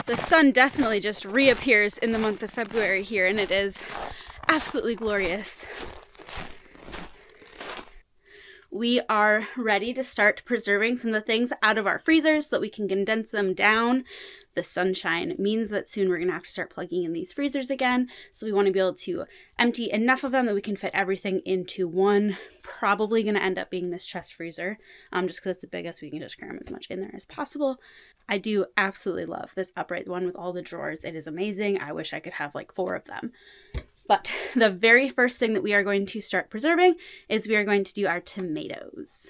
The sun definitely just reappears in the month of February here, and it is absolutely glorious. We are ready to start preserving some of the things out of our freezers so that we can condense them down. The sunshine means that soon we're going to have to start plugging in these freezers again. So we want to be able to empty enough of them that we can fit everything into one. Probably going to end up being this chest freezer, just because it's the biggest. We can just cram as much in there as possible. I do absolutely love this upright one with all the drawers. It is amazing. I wish I could have like 4 of them. But the very first thing that we are going to start preserving is we are going to do our tomatoes.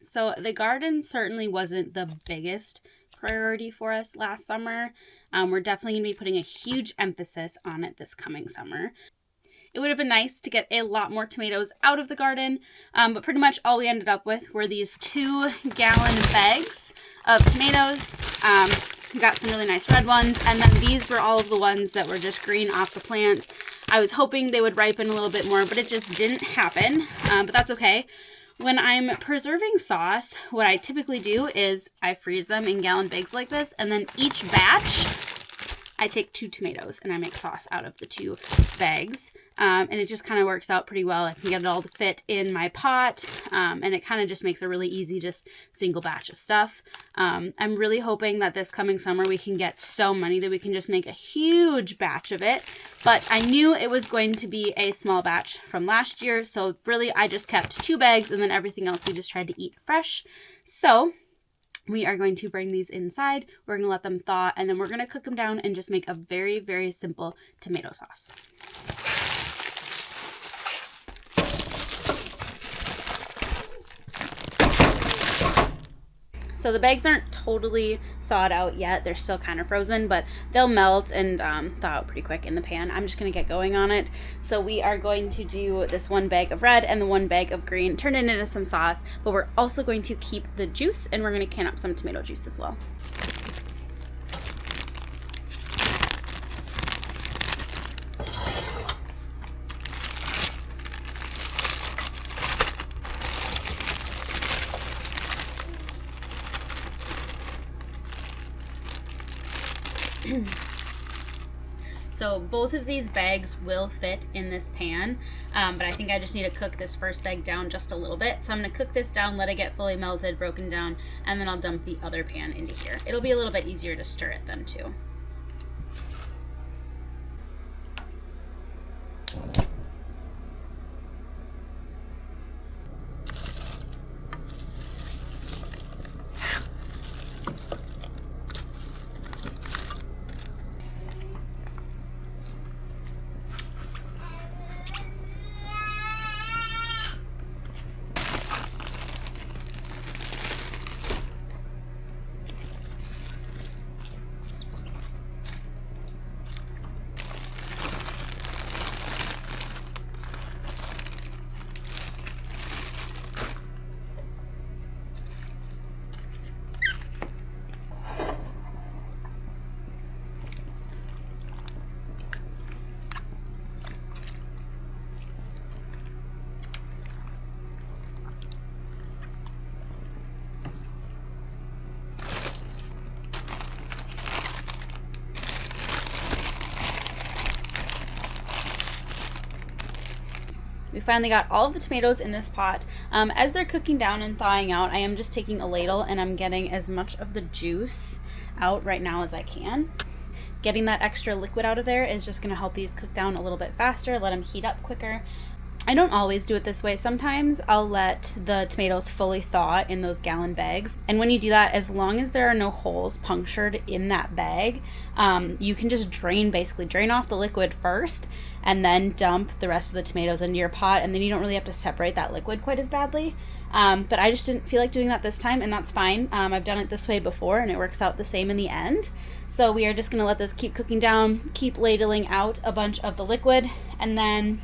So the garden certainly wasn't the biggest priority for us last summer. We're definitely going to be putting a huge emphasis on it this coming summer. It would have been nice to get a lot more tomatoes out of the garden, but pretty much all we ended up with were these 2-gallon bags of tomatoes. We got some really nice red ones, and then these were all of the ones that were just green off the plant. I was hoping they would ripen a little bit more, but it just didn't happen, but that's okay. When I'm preserving sauce, what I typically do is I freeze them in gallon bags like this, and then each batch, I take 2 tomatoes and I make sauce out of the 2 bags. And it just kind of works out pretty well. I can get it all to fit in my pot, and it kind of just makes a really easy, just single batch of stuff. I'm really hoping that this coming summer we can get so many that we can just make a huge batch of it. But I knew it was going to be a small batch from last year, so really I just kept 2 bags, and then everything else we just tried to eat fresh. So we are going to bring these inside, we're going to let them thaw, and then we're going to cook them down and just make a very, very simple tomato sauce. So the bags aren't totally thawed out yet. They're still kind of frozen, but they'll melt and thaw out pretty quick in the pan. I'm just going to get going on it. So we are going to do this 1 bag of red and the 1 bag of green, turn it into some sauce, but we're also going to keep the juice, and we're going to can up some tomato juice as well. So both of these bags will fit in this pan, but I think I just need to cook this first bag down just a little bit. So I'm going to cook this down, let it get fully melted, broken down, and then I'll dump the other pan into here. It'll be a little bit easier to stir it then too. We finally got all of the tomatoes in this pot. As they're cooking down and thawing out, I am just taking a ladle and I'm getting as much of the juice out right now as I can. Getting that extra liquid out of there is just going to help these cook down a little bit faster, let them heat up quicker. I don't always do it this way. Sometimes I'll let the tomatoes fully thaw in those gallon bags. And when you do that, as long as there are no holes punctured in that bag, you can just basically drain off the liquid first and then dump the rest of the tomatoes into your pot. And then you don't really have to separate that liquid quite as badly. But I just didn't feel like doing that this time, and that's fine. I've done it this way before and it works out the same in the end. So we are just gonna let this keep cooking down, keep ladling out a bunch of the liquid, and then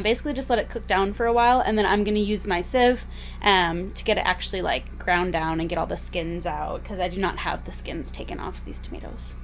basically just let it cook down for a while, and then I'm going to use my sieve to get it actually like ground down and get all the skins out, because I do not have the skins taken off of these tomatoes.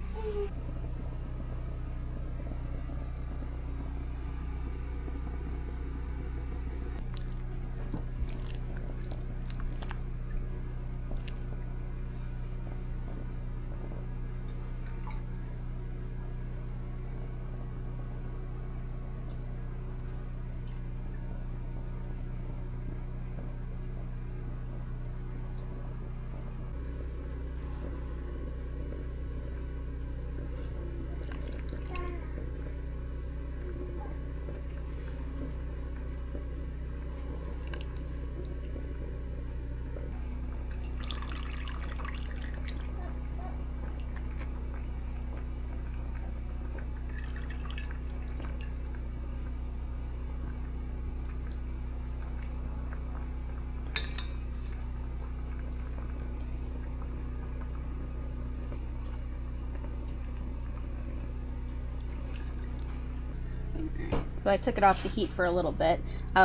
So I took it off the heat for a little bit.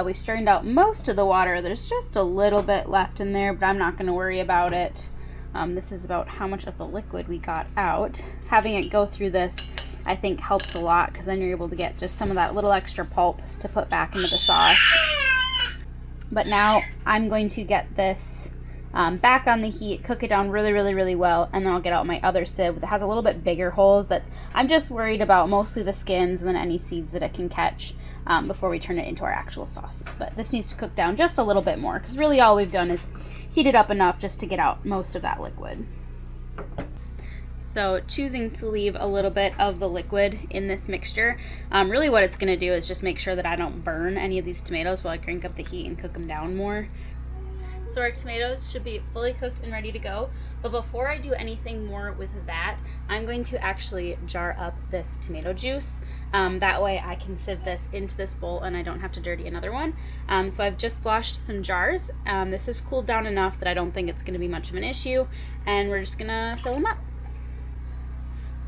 We strained out most of the water. There's just a little bit left in there, but I'm not going to worry about it. This is about how much of the liquid we got out. Having it go through this, I think, helps a lot, because then you're able to get just some of that little extra pulp to put back into the sauce. But now I'm going to get this back on the heat, cook it down really well, and then I'll get out my other sieve that has a little bit bigger holes that I'm just worried about, mostly the skins and then any seeds that it can catch before we turn it into our actual sauce. But this needs to cook down just a little bit more, because really all we've done is heat it up enough just to get out most of that liquid. So choosing to leave a little bit of the liquid in this mixture, really what it's going to do is just make sure that I don't burn any of these tomatoes while I crank up the heat and cook them down more. So our tomatoes should be fully cooked and ready to go. But before I do anything more with that, I'm going to actually jar up this tomato juice. That way I can sieve this into this bowl and I don't have to dirty another one. So I've just washed some jars. This has cooled down enough that I don't think it's going to be much of an issue. And we're just going to fill them up.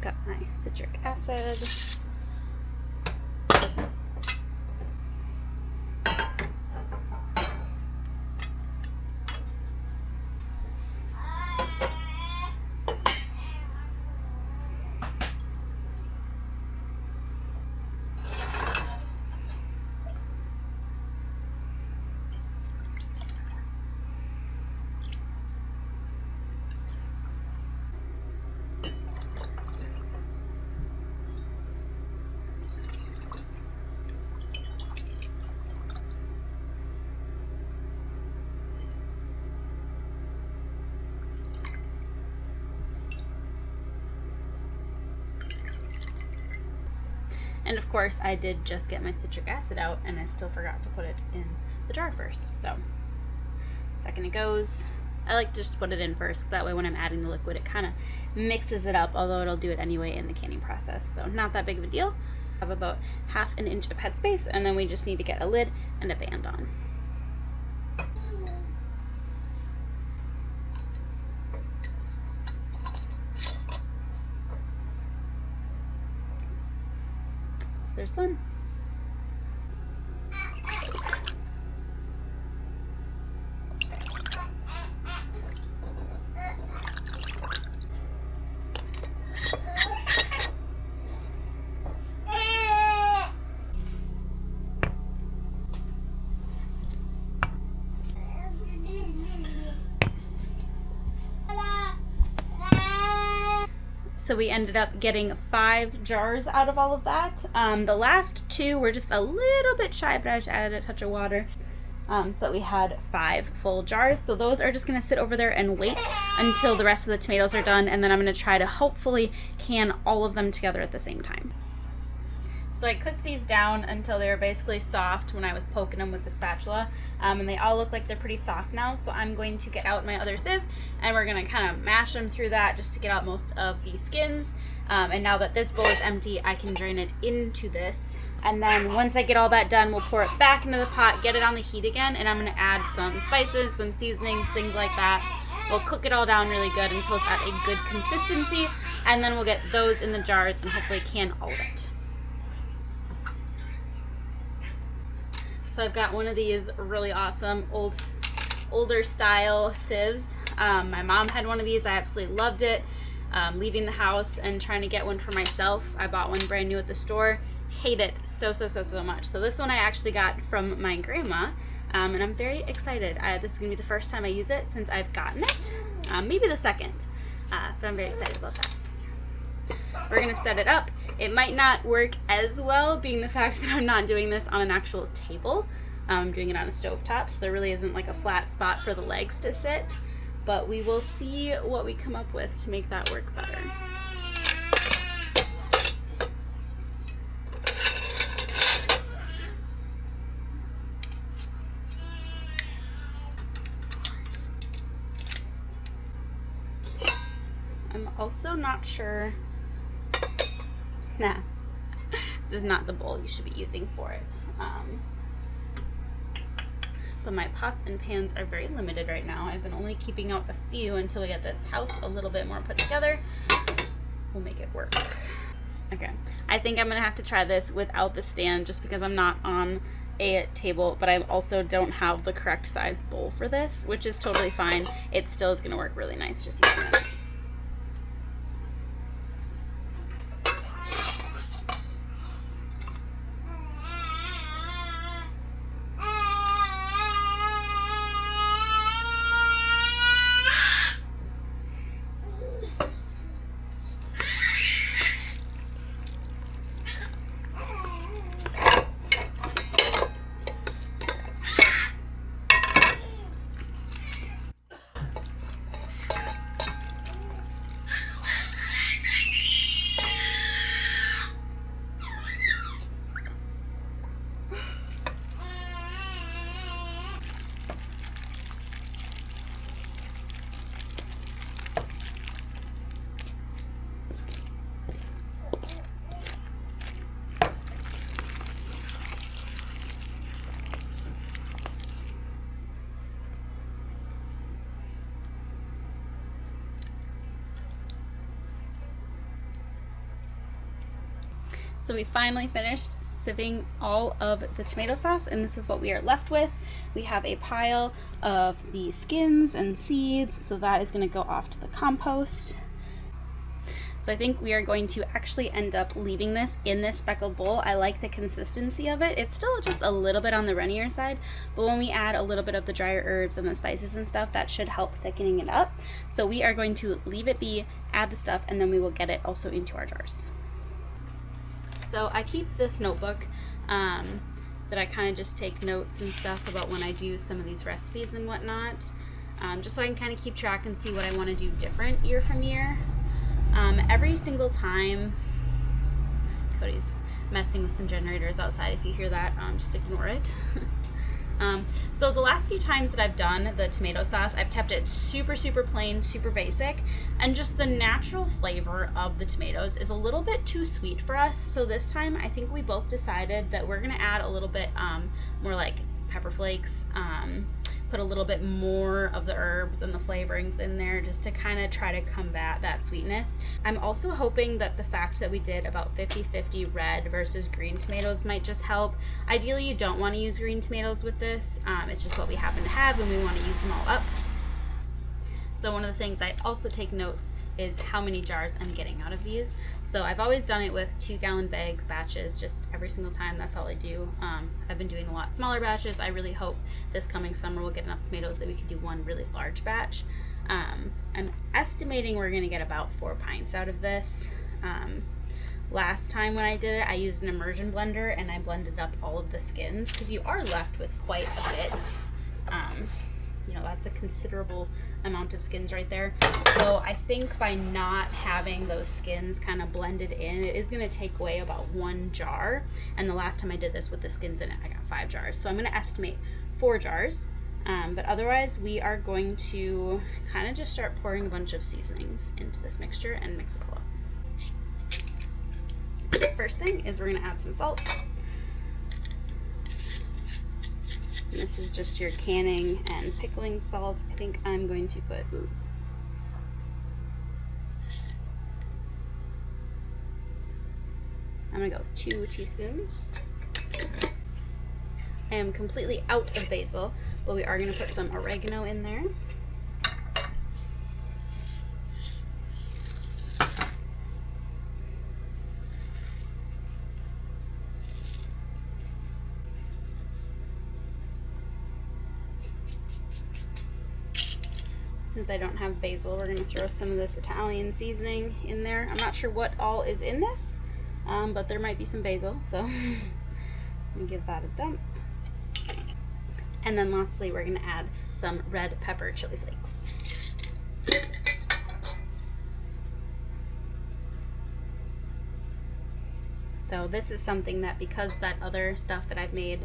Got my citric acid. And of course, I did just get my citric acid out, and I still forgot to put it in the jar first. So, second it goes. I like to just put it in first, because that way when I'm adding the liquid, it kind of mixes it up, although it'll do it anyway in the canning process. So not that big of a deal. I have about 1/2 inch of headspace, and then we just need to get a lid and a band on. There's one. So we ended up getting 5 jars out of all of that. The last 2 were just a little bit shy, but I just added a touch of water so that we had 5 full jars. So those are just going to sit over there and wait until the rest of the tomatoes are done, and then I'm going to try to hopefully can all of them together at the same time. So I cooked these down until they were basically soft when I was poking them with the spatula, and they all look like they're pretty soft now. So I'm going to get out my other sieve, and we're gonna kind of mash them through that just to get out most of the skins. And now that this bowl is empty, I can drain it into this. And then once I get all that done, we'll pour it back into the pot, get it on the heat again, and I'm gonna add some spices, some seasonings, things like that. We'll cook it all down really good until it's at a good consistency, and then we'll get those in the jars and hopefully can all of it. So I've got one of these really awesome older style sieves. My mom had one of these. I absolutely loved it. Leaving the house and trying to get one for myself. I bought one brand new at the store. Hate it so much. So this one I actually got from my grandma, and I'm very excited. This is gonna be the first time I use it since I've gotten it. Maybe the second, but I'm very excited about that. We're gonna set it up. It might not work as well, being the fact that I'm not doing this on an actual table. I'm doing it on a stovetop, so there really isn't like a flat spot for the legs to sit, but we will see what we come up with to make that work better. I'm also not sure. Nah, this is not the bowl you should be using for it. But my pots and pans are very limited right now. I've been only keeping out a few until we get this house a little bit more put together. We'll make it work. Okay, I think I'm gonna have to try this without the stand just because I'm not on a table, but I also don't have the correct size bowl for this, which is totally fine. It still is gonna work really nice just using this. So we finally finished sieving all of the tomato sauce, and this is what we are left with. We have a pile of the skins and seeds, so that is going to go off to the compost. So I think we are going to actually end up leaving this in this speckled bowl. I like the consistency of it. It's still just a little bit on the runnier side, but when we add a little bit of the drier herbs and the spices and stuff, that should help thickening it up. So we are going to leave it be, add the stuff, and then we will get it also into our jars. So I keep this notebook that I kind of just take notes and stuff about when I do some of these recipes and whatnot, just so I can kind of keep track and see what I want to do different year from year. Every single time, Cody's messing with some generators outside. If you hear that, just ignore it. So the last few times that I've done the tomato sauce, I've kept it super plain, super basic, and just the natural flavor of the tomatoes is a little bit too sweet for us. So this time I think we both decided that we're gonna add a little bit more like pepper flakes, put a little bit more of the herbs and the flavorings in there just to kind of try to combat that sweetness. I'm also hoping that the fact that we did about 50-50 red versus green tomatoes might just help. Ideally, you don't want to use green tomatoes with this. It's just what we happen to have and we want to use them all up. So one of the things I also take notes is how many jars I'm getting out of these. So I've always done it with 2-gallon bags, batches, just every single time. That's all I do. I've been doing a lot smaller batches. I really hope this coming summer we'll get enough tomatoes that we could do one really large batch. I'm estimating we're gonna get about 4 pints out of this. Last time when I did it, I used an immersion blender and I blended up all of the skins because you are left with quite a bit. you know, that's a considerable amount of skins right there. So I think by not having those skins kind of blended in, it is going to take away about 1 jar. And the last time I did this with the skins in it, I got 5 jars. So I'm going to estimate 4 jars. But otherwise, we are going to kind of just start pouring a bunch of seasonings into this mixture and mix it all up. First thing is we're going to add some salt. And this is just your canning and pickling salt. I think I'm going to put, I'm going to go with 2 teaspoons. I am completely out of basil, but we are going to put some oregano in there. Since I don't have basil, we're going to throw some of this Italian seasoning in there. I'm not sure what all is in this, but there might be some basil, so I'm going to give that a dump. And then lastly, we're going to add some red pepper chili flakes. So this is something that, because that other stuff that I've made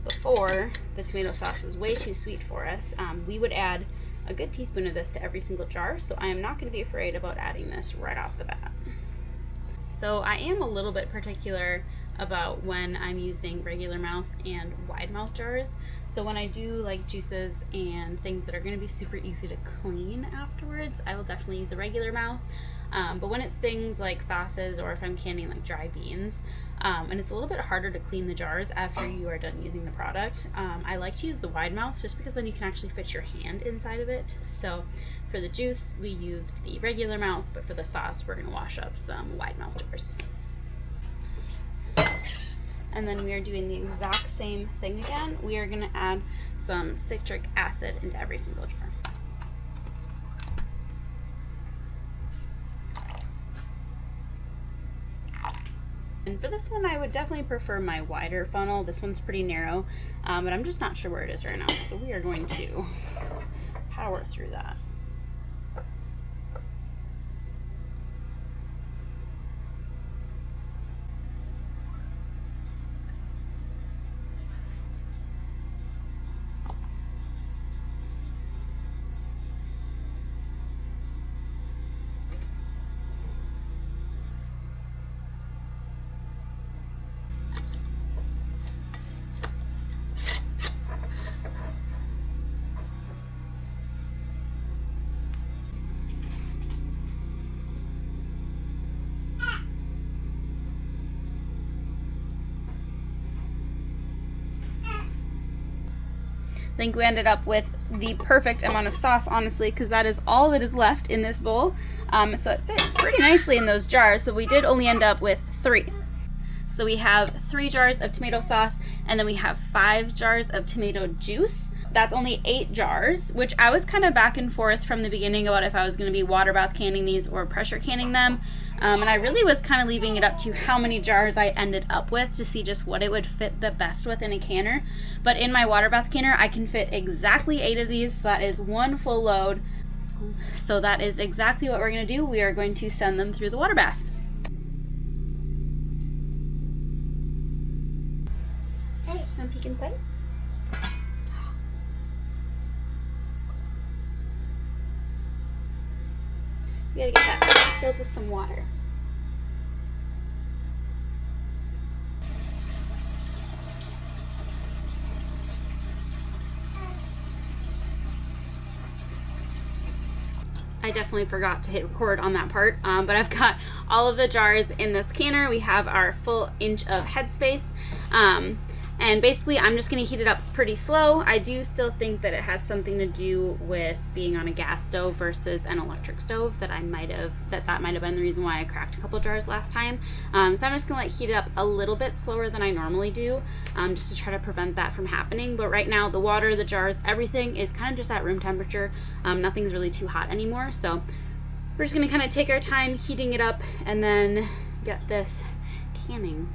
before, the tomato sauce was way too sweet for us, we would add a good teaspoon of this to every single jar. So I am not going to be afraid about adding this right off the bat. So I am a little bit particular about when I'm using regular mouth and wide mouth jars. So when I do like juices and things that are going to be super easy to clean afterwards, I will definitely use a regular mouth. But when it's things like sauces, or if I'm canning like dry beans, and it's a little bit harder to clean the jars after you are done using the product, I like to use the wide mouths just because then you can actually fit your hand inside of it. So for the juice, we used the regular mouth, but for the sauce, we're going to wash up some wide mouth jars. And then we are doing the exact same thing again. We are going to add some citric acid into every single jar. And for this one, I would definitely prefer my wider funnel. This one's pretty narrow, but I'm just not sure where it is right now. So we are going to power through that. I think we ended up with the perfect amount of sauce, honestly, because that is all that is left in this bowl. So it fit pretty nicely in those jars. So we did only end up with 3. So we have 3 jars of tomato sauce, and then we have 5 jars of tomato juice. That's only 8 jars, which I was kind of back and forth from the beginning about if I was going to be water bath canning these or pressure canning them. And I really was kind of leaving it up to how many jars I ended up with to see just what it would fit the best with in a canner. But in my water bath canner, I can fit exactly 8 of these. So that is 1 full load. So that is exactly what we're going to do. We are going to send them through the water bath. Hey, want to peek inside? We gotta get that filled with some water. I definitely forgot to hit record on that part, but I've got all of the jars in this canner. We have our full inch of headspace. And basically, I'm just going to heat it up pretty slow. I do still think that it has something to do with being on a gas stove versus an electric stove, that might have been the reason why I cracked a couple jars last time. So I'm just going to heat it up a little bit slower than I normally do, just to try to prevent that from happening. But right now, the water, the jars, everything is kind of just at room temperature. Nothing's really too hot anymore. So we're just going to kind of take our time heating it up and then get this canning.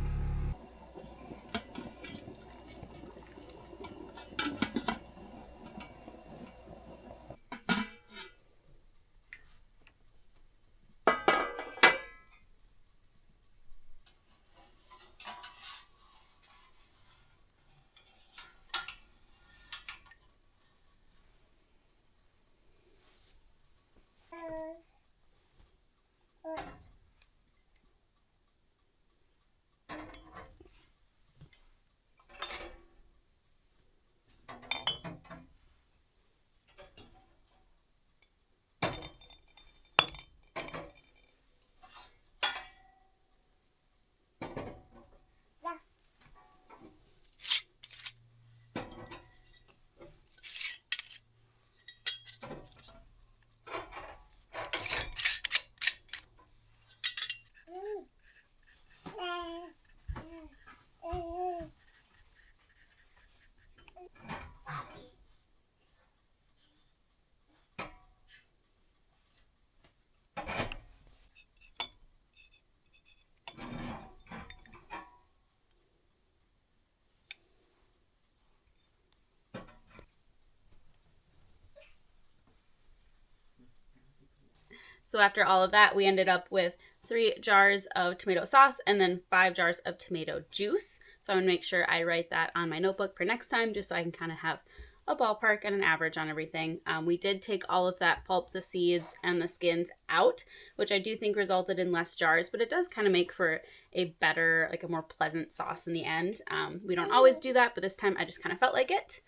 So after all of that, we ended up with 3 jars of tomato sauce and then 5 jars of tomato juice. So I'm going to make sure I write that on my notebook for next time, just so I can kind of have a ballpark and an average on everything. We did take all of that pulp, the seeds, and the skins out, which I do think resulted in less jars, but it does kind of make for a better, like a more pleasant sauce in the end. We don't always do that, but this time I just kind of felt like it.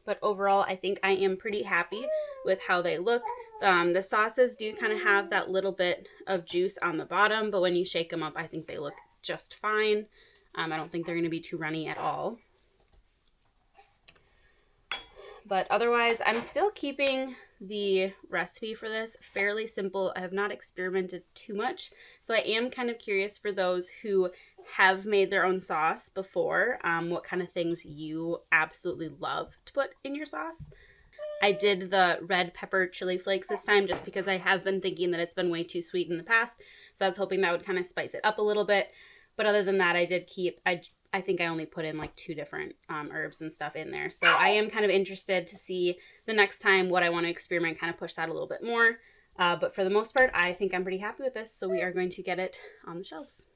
But overall, I think I am pretty happy with how they look. The sauces do kind of have that little bit of juice on the bottom, but when you shake them up, I think they look just fine. I don't think they're going to be too runny at all. But otherwise, I'm still keeping the recipe for this fairly simple. I have not experimented too much. So I am kind of curious for those who have made their own sauce before, what kind of things you absolutely love to put in your sauce. I did the red pepper chili flakes this time just because I have been thinking that it's been way too sweet in the past. So I was hoping that would kind of spice it up a little bit. But other than that, I did keep, I think I only put in like 2 different herbs and stuff in there. So I am kind of interested to see the next time what I want to experiment, kind of push that a little bit more. But for the most part, I think I'm pretty happy with this. So we are going to get it on the shelves.